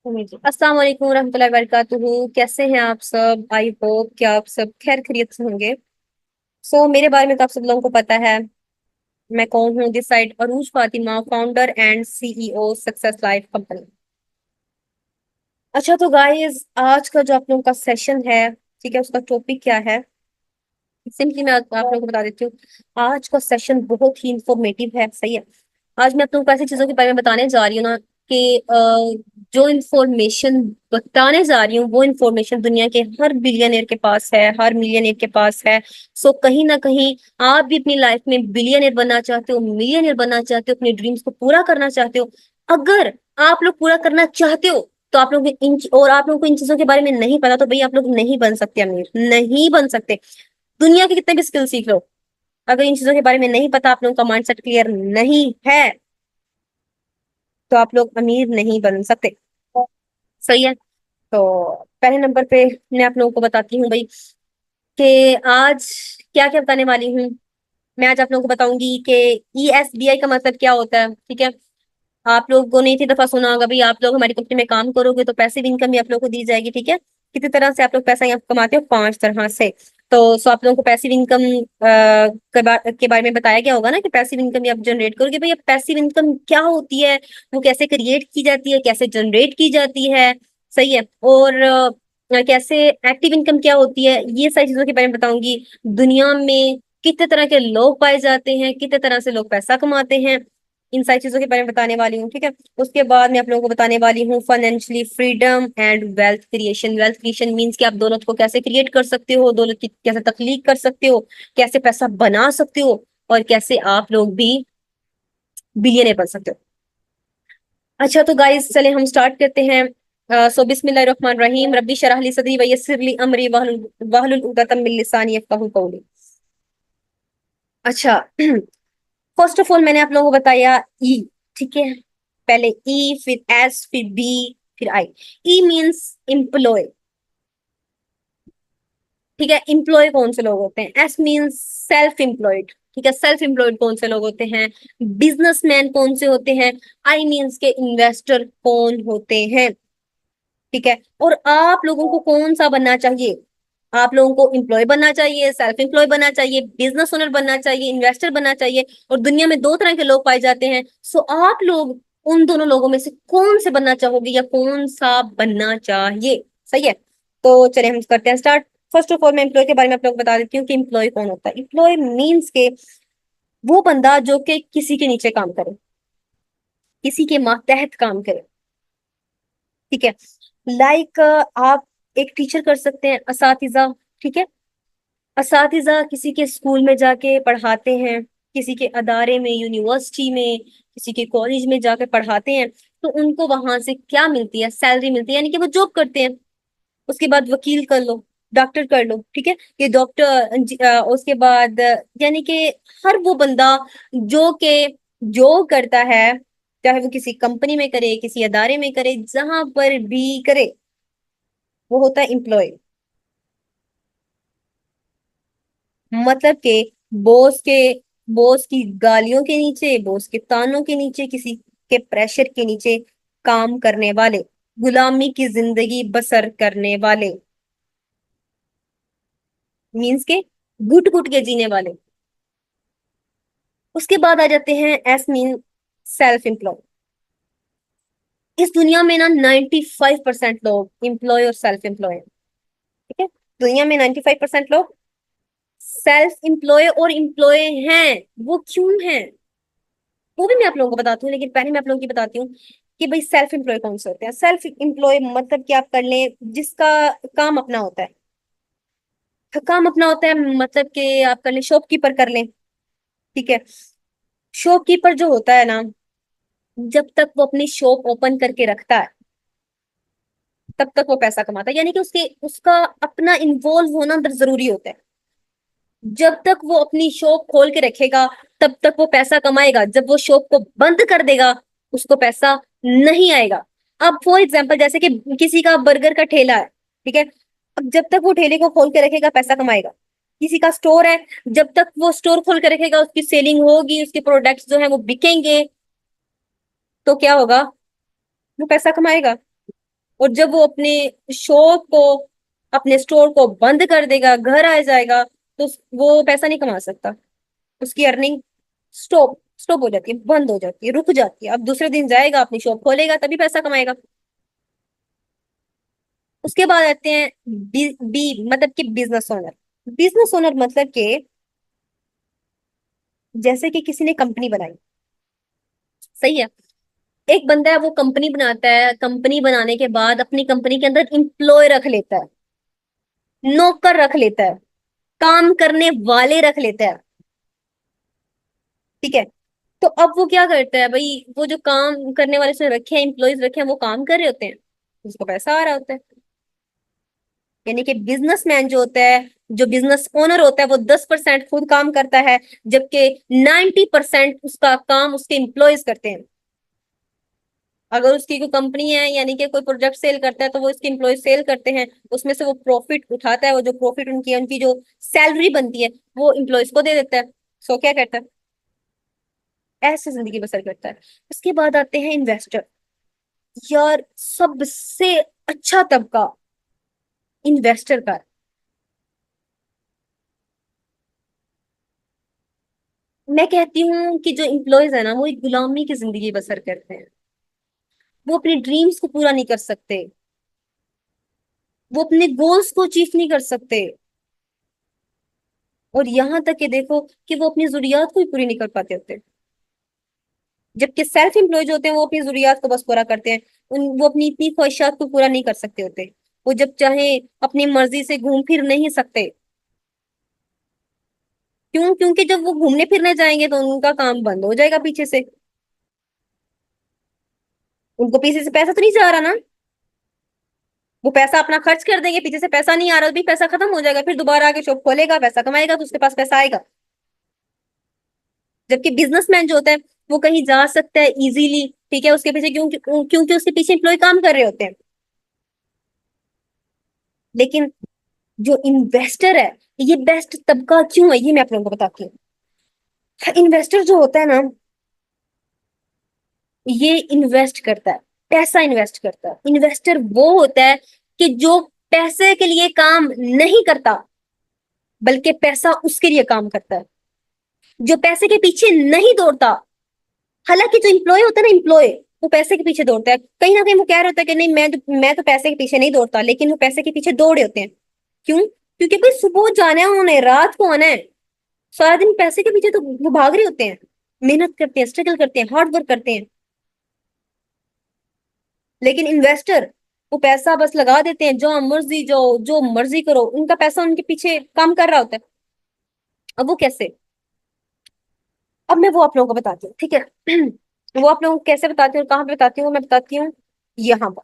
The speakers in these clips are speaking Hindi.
अस्सलाम वालेकुम रहमतुल्लाहि वबरकातुहू। कैसे हैं आप सब? आई होप कि आप सब खैर खैरियत से होंगे। मेरे बारे में तो आप सब लोगों को पता है। मैं कौन हूँ? This side Arooj Fatima, founder and CEO success life company. अच्छा, तो गाइस आज का जो आप लोगों का सेशन है, ठीक है, उसका टॉपिक क्या है? सिंपली मैं आप लोगों को बता देती हूँ। आज का सेशन बहुत ही इंफॉर्मेटिव है, सही है। आज मैं आप लोगों को ऐसी चीजों के बारे में बताने जा रही हूँ ना कि जो इंफॉर्मेशन बताने जा रही हूँ वो इंफॉर्मेशन दुनिया के हर बिलियनर के पास है, हर मिलियनर के पास है। कहीं ना कहीं आप भी अपनी लाइफ में बिलियनर बनना चाहते हो, मिलियनर बनना चाहते हो, अपने ड्रीम्स को पूरा करना चाहते हो। अगर आप लोग पूरा करना चाहते हो तो आप लोग आप लोगों को इन चीजों के बारे में नहीं पता, तो भाई आप लोग नहीं बन सकते अमीर, नहीं बन सकते। दुनिया के कितने भी स्किल सीख लो, अगर इन चीजों के बारे में नहीं पता, आप लोगों का माइंडसेट क्लियर नहीं है, तो आप लोग अमीर नहीं बन सकते। सही है। तो पहले नंबर पे मैं आप लोगों को बताती हूँ भाई कि आज क्या क्या बताने वाली हूँ। मैं आज आप लोगों को बताऊंगी कि ESBI का मतलब क्या होता है, ठीक है। आप लोगों ने इतनी दफा सुना होगा भाई, आप लोग हमारी कंपनी में काम करोगे तो पैसिव इनकम भी आप लोगों को दी जाएगी, ठीक है। कितनी तरह से आप लोग पैसा यहाँ कमाते हो? 5 तरह से। आप लोगों को पैसिव इनकम के बारे में बताया गया होगा ना कि पैसिव इनकम भी आप जनरेट करोगे। भाई, अब पैसिव इनकम क्या होती है, वो कैसे क्रिएट की जाती है, कैसे जनरेट की जाती है, सही है। और कैसे एक्टिव इनकम क्या होती है, ये सारी चीजों के बारे में बताऊंगी। दुनिया में कितने तरह के लोग पाए जाते हैं, कितने तरह से लोग पैसा कमाते हैं, इन सारी चीजों के बारे में बताने वाली हूँ, ठीक है। उसके बाद मैं आप लोगों को बताने वाली हूँ financially freedom and wealth creation. Wealth creation means कि आप दौलत को कैसे क्रिएट कर सकते हो, दौलत की कैसे तख्लीक कर सकते हो, कैसे पैसा बना सकते हो, और कैसे आप लोग भी बिलियनर बन सकते हो। अच्छा, तो गाइस चले हम स्टार्ट करते हैं। बिस्मिल्लाहिर्रहमानिर्रहीम, रब्बी शरह ली सदरी व यस्सिर ली अमरी वहलुल उक़दतम मिन लिसानी यफ़क़हू क़ौली। अच्छा, फर्स्ट ऑफ ऑल मैंने आप लोगों को बताया ई, ठीक है। पहले ई, फिर एस, फिर बी, फिर आई। ई मींस एम्प्लॉय, ठीक है। एम्प्लॉय कौन से लोग होते हैं? एस मींस सेल्फ एम्प्लॉयड, ठीक है। सेल्फ एम्प्लॉयड कौन से लोग होते हैं? बिजनेसमैन कौन से होते हैं? आई मींस के इन्वेस्टर कौन होते हैं, ठीक है। और आप लोगों को कौन सा बनना चाहिए? आप लोगों को एम्प्लॉय बनना चाहिए, सेल्फ एम्प्लॉय बनना चाहिए, बिजनेस ओनर बनना चाहिए, इन्वेस्टर बनना चाहिए। और दुनिया में दो तरह के लोग पाए जाते हैं। आप लोग उन दोनों लोगों में से कौन से बनना चाहोगे या कौन सा बनना चाहिए? सही है। तो चले हम करते हैं स्टार्ट। फर्स्ट ऑफ ऑल मैं एम्प्लॉय के बारे में आप लोग को बता देती हूँ कि एम्प्लॉय कौन होता है। एम्प्लॉय मीन्स के वो बंदा जो कि किसी के नीचे काम करे, किसी के मातहत काम करे, ठीक है। लाइक आप एक टीचर कर सकते हैं, असातिजा, ठीक है। असातिजा किसी के स्कूल में जाके पढ़ाते हैं, किसी के अदारे में, यूनिवर्सिटी में, किसी के कॉलेज में जाके पढ़ाते हैं। तो उनको वहां से क्या मिलती है? सैलरी मिलती है, यानी कि वो जॉब करते हैं। उसके बाद वकील कर लो, डॉक्टर कर लो, ठीक है। ये डॉक्टर, उसके बाद यानी कि हर वो बंदा जो के जो करता है, चाहे वो किसी कंपनी में करे, किसी अदारे में करे, जहां पर भी करे, वो होता है एम्प्लॉय। मतलब के बॉस के बॉस की गालियों के नीचे, बॉस के तानों के नीचे, किसी के प्रेशर के नीचे काम करने वाले, गुलामी की जिंदगी बसर करने वाले, मीन्स के घुट घुट के जीने वाले। उसके बाद आ जाते हैं एस मीन सेल्फ एम्प्लॉय। इस दुनिया में ना 95% लोग एम्प्लॉय और सेल्फ एम्प्लॉय हैं, ठीक है। दुनिया में 95% लोग सेल्फ एम्प्लॉय और एम्प्लॉय हैं। वो क्यों हैं वो भी मैं आप लोगों को बताती हूँ, लेकिन पहले मैं आप लोगों की बताती हूँ कि भाई सेल्फ एम्प्लॉय कौन से होते हैं। सेल्फ एम्प्लॉय मतलब कि आप कर लें जिसका काम अपना होता है। काम अपना होता है मतलब कि आप कर लें, शॉपकीपर कर लें, ठीक है। शॉपकीपर जो होता है ना, जब तक वो अपनी शॉप ओपन करके रखता है तब तक वो पैसा कमाता है, यानी कि उसके उसका अपना इन्वॉल्व होना अंदर जरूरी होता है। जब तक वो अपनी शॉप खोल के रखेगा तब तक वो पैसा कमाएगा, जब वो शॉप को बंद कर देगा उसको पैसा नहीं आएगा। अब फॉर एग्जाम्पल जैसे कि किसी का बर्गर का ठेला है, ठीक है। अब जब तक वो ठेले को खोल के रखेगा पैसा कमाएगा। किसी का स्टोर है, जब तक वो स्टोर खोल के रखेगा उसकी सेलिंग होगी, उसके प्रोडक्ट्स जो है वो बिकेंगे, तो क्या होगा? वो पैसा कमाएगा। और जब वो अपने शॉप को, अपने स्टोर को बंद कर देगा, घर आ जाएगा, तो वो पैसा नहीं कमा सकता। उसकी अर्निंग स्टॉप स्टॉप हो जाती है, बंद हो जाती है, रुक जाती है। अब दूसरे दिन जाएगा, अपनी शॉप खोलेगा, तभी पैसा कमाएगा। उसके बाद आते हैं मतलब कि बिजनेस ओनर। बिजनेस ओनर मतलब कि जैसे कि किसी ने कंपनी बनाई, सही है। एक बंदा है, वो कंपनी बनाता है, कंपनी बनाने के बाद अपनी कंपनी के अंदर इंप्लॉय रख लेता है, नौकर रख लेता है, काम करने वाले रख लेता है, ठीक है। तो अब वो क्या करता है भाई, वो जो काम करने वाले उसने रखे हैं, एम्प्लॉयज रखे हैं, वो काम कर रहे होते हैं, उसको पैसा आ रहा होता है। यानी कि बिजनेसमैन जो होता है, जो बिजनेस ओनर होता है, वो 10% खुद काम करता है, जबकि 90% उसका काम उसके एम्प्लॉयज करते हैं। अगर उसकी कोई कंपनी है, यानी कि कोई प्रोडक्ट सेल करता है, तो वो इसके एम्प्लॉय सेल करते हैं, उसमें से वो प्रॉफिट उठाता है, वो जो प्रॉफिट उनकी उनकी जो सैलरी बनती है, वो एम्प्लॉयज को दे देता है। सो क्या करता है, ऐसे जिंदगी बसर करता है। उसके बाद आते हैं इन्वेस्टर। यार सबसे अच्छा तबका इन्वेस्टर का है। मैं कहती हूँ कि जो एम्प्लॉयज है ना, वो एक गुलामी की जिंदगी बसर करते हैं। वो अपने ड्रीम्स को पूरा नहीं कर सकते, वो अपने गोल्स को अचीव नहीं कर सकते, और यहाँ तक कि देखो कि वो अपनी जरूरियात को भी पूरी नहीं कर पाते होते। जबकि सेल्फ एम्प्लॉयज होते हैं, वो अपनी जरूरियात को बस पूरा करते हैं, वो अपनी इतनी ख्वाहिशात को पूरा नहीं कर सकते होते। वो जब चाहे अपनी मर्जी से घूम फिर नहीं सकते। क्यों? क्योंकि जब वो घूमने फिरने जाएंगे तो उनका काम बंद हो जाएगा पीछे से। उनको पीछे से पैसा तो नहीं जा रहा ना, वो पैसा अपना खर्च कर देंगे, पीछे से पैसा नहीं आ रहा, भी पैसा खत्म हो जाएगा, फिर दोबारा आके शॉप खोलेगा, पैसा कमाएगा, तो उसके पास पैसा आएगा। जबकि बिजनेसमैन जो होता है, वो कहीं जा सकता है इजीली, ठीक है, उसके पीछे क्योंकि उसके पीछे एम्प्लॉय काम कर रहे होते हैं। लेकिन जो इन्वेस्टर है, ये बेस्ट तबका क्यों है, ये मैं आप लोगों को बताती हूँ। इन्वेस्टर जो होता है ना, ये इन्वेस्ट करता है, पैसा इन्वेस्ट करता है। इन्वेस्टर वो होता है कि जो पैसे के लिए काम नहीं करता, बल्कि पैसा उसके लिए काम करता है, जो पैसे के पीछे नहीं दौड़ता। हालांकि जो एम्प्लॉय होता है ना, एम्प्लॉय, वो पैसे के पीछे दौड़ता है, कहीं ना कहीं वो कह रहा होता है कि नहीं, मैं तो पैसे के पीछे नहीं दौड़ता, लेकिन वो पैसे के पीछे दौड़े होते हैं। क्यों? क्योंकि भाई सुबह जाना है उन्हें, रात को आना है, सारा दिन पैसे के पीछे तो वो भाग रहे होते हैं, मेहनत करते हैं, स्ट्रगल करते हैं, हार्ड वर्क करते हैं। लेकिन इन्वेस्टर, वो पैसा बस लगा देते हैं, जो मर्जी, जो मर्जी करो, उनका पैसा उनके पीछे काम कर रहा होता है। अब वो कैसे, अब मैं वो आप लोगों को बताती हूँ, ठीक है। वो आप लोगों को कैसे बताती हूँ, कहाँ पे बताती हूँ, मैं बताती हूँ यहाँ पर।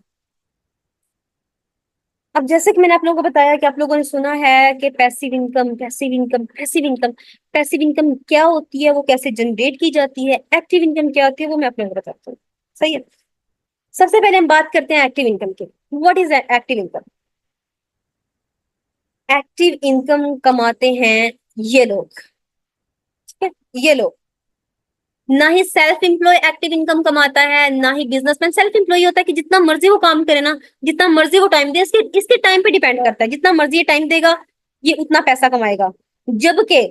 अब जैसे कि मैंने आप लोगों को बताया कि आप लोगों ने सुना है कि passive income, passive income, passive income. Passive income क्या होती है, वो कैसे जनरेट की जाती है, एक्टिव इनकम क्या होती है, वो मैं आप लोगों को बताती हूँ। सही है। सबसे पहले हम बात करते हैं एक्टिव इनकम की। What is active income? Active income कमाते हैं ये लोग, ठीक है, ये लोग। ना ही सेल्फ एम्प्लॉय एक्टिव इनकम कमाता है, ना ही बिजनेसमैन। सेल्फ एम्प्लॉय होता है कि जितना मर्जी वो काम करे ना, जितना मर्जी वो टाइम दे, इसके इसके टाइम पे डिपेंड करता है, जितना मर्जी ये टाइम देगा, ये उतना पैसा कमाएगा। जबकि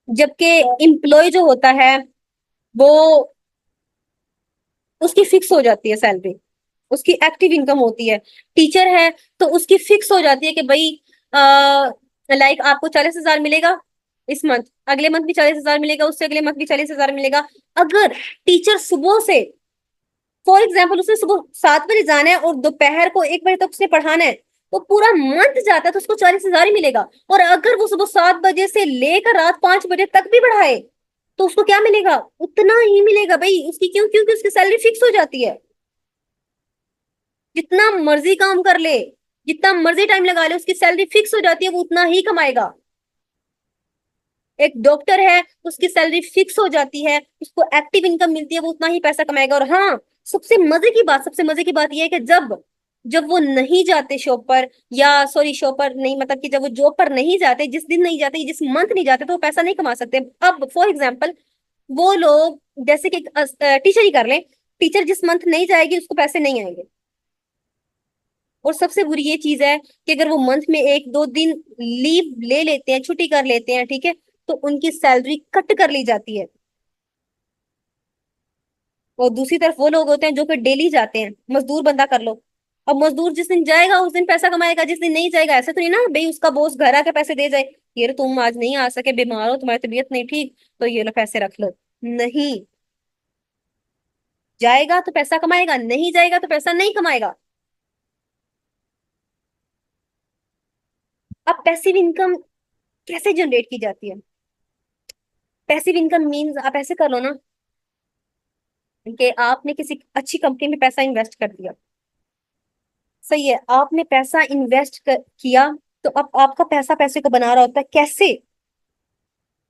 जबकि एम्प्लॉय जो होता है, वो, उसकी फिक्स हो जाती है सैलरी, उसकी एक्टिव इनकम होती है। टीचर है, तो उसकी फिक्स हो जाती है कि भाई, लाइक आपको 40,000 मिलेगा इस मंथ, अगले मंथ भी 40,000 मिलेगा, उससे अगले मंथ भी 40,000 मिलेगा। अगर टीचर सुबह से, फॉर एग्जाम्पल, उसने सुबह 7 बजे जाना है और दोपहर को 1 बजे तक उसने पढ़ाना है, तो पूरा मंथ जाता है, तो उसको 40,000 ही मिलेगा। और अगर वो सुबह 7 बजे से लेकर रात 5 बजे तक भी पढ़ाए, तो उसको क्या मिलेगा? उतना ही मिलेगा भाई उसकी। क्यों? क्योंकि उसकी सैलरी फिक्स हो जाती है। जितना मर्जी काम कर ले, जितना मर्जी टाइम लगा ले, उसकी सैलरी फिक्स हो जाती है, वो उतना ही कमाएगा। एक डॉक्टर है, उसकी सैलरी फिक्स हो जाती है, उसको एक्टिव इनकम मिलती है, वो उतना ही पैसा कमाएगा। और हाँ, सबसे मजे की बात यह है कि जब जब वो नहीं जाते शॉप पर, या सॉरी, शॉप पर नहीं, मतलब कि जब वो जॉब पर नहीं जाते, जिस दिन नहीं जाते, जिस मंथ नहीं जाते, तो वो पैसा नहीं कमा सकते। अब फॉर एग्जाम्पल, वो लोग, जैसे कि टीचर ही कर ले, टीचर जिस मंथ नहीं जाएगी, उसको पैसे नहीं आएंगे। और सबसे बुरी ये चीज है कि अगर वो मंथ में एक दो दिन लीव ले लेते हैं, छुट्टी कर लेते हैं, ठीक है, तो उनकी सैलरी कट कर ली जाती है। और दूसरी तरफ वो लोग होते हैं जो कि डेली जाते हैं, मजदूर बंदा कर लो। अब मजदूर जिस दिन जाएगा उस दिन पैसा कमाएगा, जिस दिन नहीं जाएगा ऐसे तो नहीं ना भाई उसका बॉस घर आके पैसे दे जाए, ये लो तुम आज नहीं आ सके, बीमार हो, तुम्हारी तबीयत नहीं ठीक, तो ये लो पैसे रख लो। नहीं, जाएगा तो पैसा कमाएगा, नहीं जाएगा तो पैसा नहीं कमाएगा। अब पैसिव इनकम कैसे जनरेट की जाती है? पैसिव इनकम मीन्स आप ऐसे कर लो ना कि आपने किसी अच्छी कंपनी में पैसा इन्वेस्ट कर दिया। सही है, आपने पैसा किया, तो अब आपका पैसा पैसे को बना रहा होता है कैसे?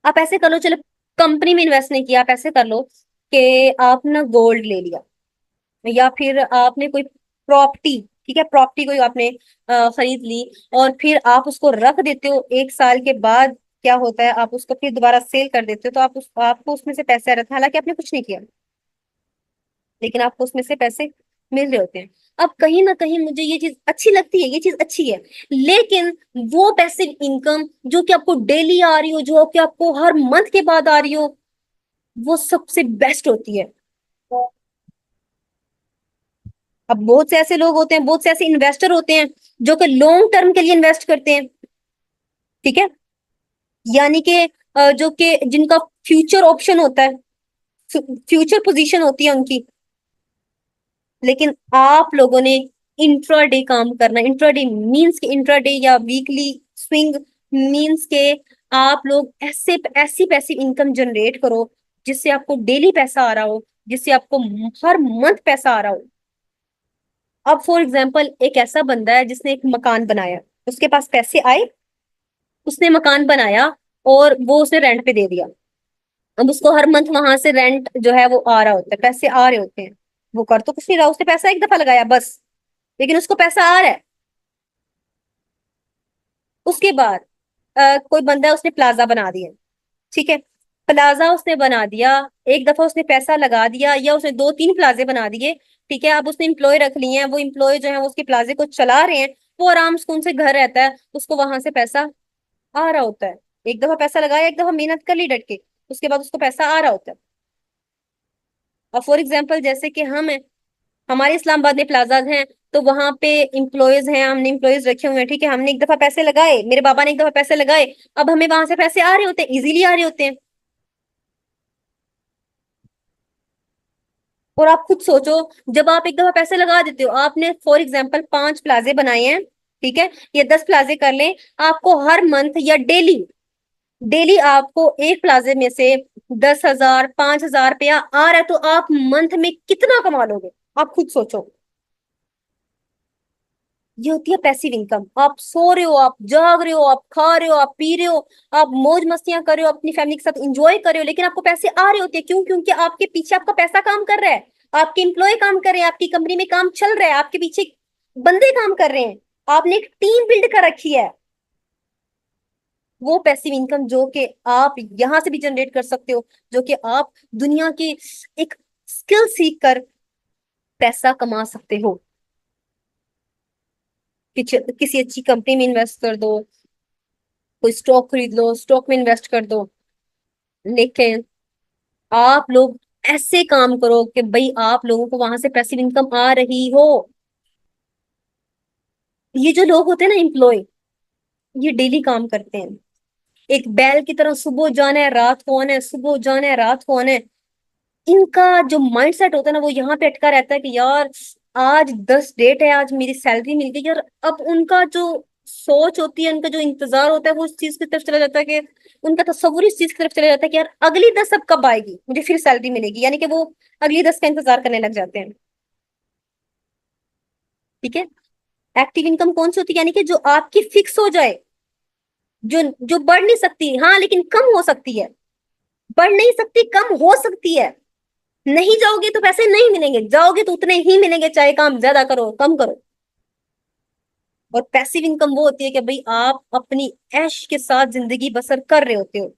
आप ऐसे कर लो, चलो कंपनी में इन्वेस्ट नहीं किया, आप ऐसे कर लो कि आपने गोल्ड ले लिया, या फिर आपने कोई प्रॉपर्टी, ठीक है, प्रॉपर्टी कोई आपने खरीद ली, और फिर आप उसको रख देते हो, एक साल के बाद क्या होता है, आप उसको फिर दोबारा सेल कर देते हो, तो आपको उसमें से पैसे आ रहे थे, हालांकि आपने कुछ नहीं किया, लेकिन आपको उसमें से पैसे मिल रहे होते हैं। अब कहीं ना कहीं मुझे ये चीज अच्छी लगती है, ये चीज अच्छी है, लेकिन वो पैसिव इनकम जो कि आपको डेली आ रही हो, जो कि आपको हर मंथ के बाद आ रही हो, वो सबसे बेस्ट होती है। अब बहुत से ऐसे लोग होते हैं, बहुत से ऐसे इन्वेस्टर होते हैं जो कि लॉन्ग टर्म के लिए इन्वेस्ट करते हैं, ठीक है, यानी कि जो कि जिनका फ्यूचर ऑप्शन होता है, फ्यूचर पोजीशन होती है उनकी। लेकिन आप लोगों ने इंट्राडे काम करना, इंट्राडे मींस के इंट्राडे या वीकली स्विंग मींस के आप लोग ऐसे ऐसी पैसिव इनकम जनरेट करो जिससे आपको डेली पैसा आ रहा हो, जिससे आपको हर मंथ पैसा आ रहा हो। अब फॉर एग्जाम्पल एक ऐसा बंदा है जिसने एक मकान बनाया, उसके पास पैसे आए, उसने मकान बनाया और वो उसने रेंट पे दे दिया। अब उसको हर मंथ वहां से रेंट जो है वो आ रहा होता है, पैसे आ रहे होते हैं। वो कर तो कुछ नहीं रहा, उसने पैसा एक दफा लगाया बस, लेकिन उसको पैसा आ रहा है। उसके बाद कोई बंदा है, उसने प्लाजा बना दिया, ठीक है, प्लाजा उसने बना दिया, एक दफा उसने पैसा लगा दिया, या उसने दो तीन प्लाजे बना दिए, ठीक है, अब उसने इम्प्लॉय रख लिए हैं, वो इम्प्लॉय जो है वो उसके प्लाजे को चला रहे हैं, वो आराम सुकून से घर रहता है, उसको वहां से पैसा आ रहा होता है। एक दफा पैसा लगाया, एक दफा मेहनत कर ली डट के, उसके बाद उसको पैसा आ रहा होता है। और फॉर एग्जाम्पल जैसे कि हम हैं, हमारे इस्लामाबाद में प्लाजाज हैं, तो वहां पे इम्प्लॉयज हैं, हमने इम्प्लॉयज रखे हुए हैं, ठीक है, हमने एक दफा पैसे लगाए, मेरे बाबा ने एक दफा पैसे लगाए, अब हमें वहां से पैसे आ रहे होते हैं, इजीली आ रहे होते हैं। और आप खुद सोचो, जब आप एक दफा पैसे लगा देते हो, आपने फॉर एग्जाम्पल 5 प्लाजे बनाए हैं, ठीक है, ये 10 प्लाजे कर लें, आपको हर मंथ या डेली, डेली आपको एक प्लाजे में से 10,000 5,000 रुपया आ रहा है, तो आप मंथ में कितना कमा लोगे? आप खुद सोचो। ये होती है पैसिव इनकम। आप सो रहे हो, आप जाग रहे हो, आप खा रहे हो, आप पी रहे हो, आप मौज मस्तियां कर रहे हो, अपनी फैमिली के साथ एंजॉय कर रहे हो, लेकिन आपको पैसे आ रहे होते हैं। क्यों? क्योंकि आपके पीछे आपका पैसा काम कर रहा है, आपके एम्प्लॉय काम कर रहे हैं, आपकी कंपनी में काम चल रहा है, आपके पीछे बंदे काम कर रहे हैं, आपने एक टीम बिल्ड कर रखी है। वो पैसिव इनकम जो कि आप यहां से भी जनरेट कर सकते हो, जो कि आप दुनिया की एक स्किल सीख कर पैसा कमा सकते हो। किसी अच्छी कंपनी में इन्वेस्ट कर दो, कोई स्टॉक खरीद लो, स्टॉक में इन्वेस्ट कर दो, लेकिन आप लोग ऐसे काम करो कि भाई आप लोगों को वहां से पैसिव इनकम आ रही हो। ये जो लोग होते हैं ना एम्प्लॉय, ये डेली काम करते हैं, एक बैल की तरह, सुबह जाना है रात को आना है, सुबह जाना है रात को आना है। इनका जो माइंडसेट होता है ना, वो यहाँ पे अटका रहता है कि यार आज 10 डेट है, आज मेरी सैलरी मिल गई यार। अब उनका जो सोच होती है, उनका जो इंतजार होता है, वो उस चीज की तरफ चला जाता है कि उनका तस्वुर इस चीज की तरफ चला जाता है कि यार अगली 10 अब कब आएगी, मुझे फिर सैलरी मिलेगी, यानी कि वो अगली 10 का इंतजार करने लग जाते हैं। ठीक है, एक्टिव इनकम कौन सी होती है? यानी कि जो आपकी फिक्स हो जाए, जो जो बढ़ नहीं सकती, हाँ लेकिन कम हो सकती है, बढ़ नहीं सकती, कम हो सकती है। नहीं जाओगे तो पैसे नहीं मिलेंगे, जाओगे तो उतने ही मिलेंगे, चाहे काम ज्यादा करो कम करो। और पैसिव इनकम वो होती है कि भाई आप अपनी ऐश के साथ जिंदगी बसर कर रहे होते हो,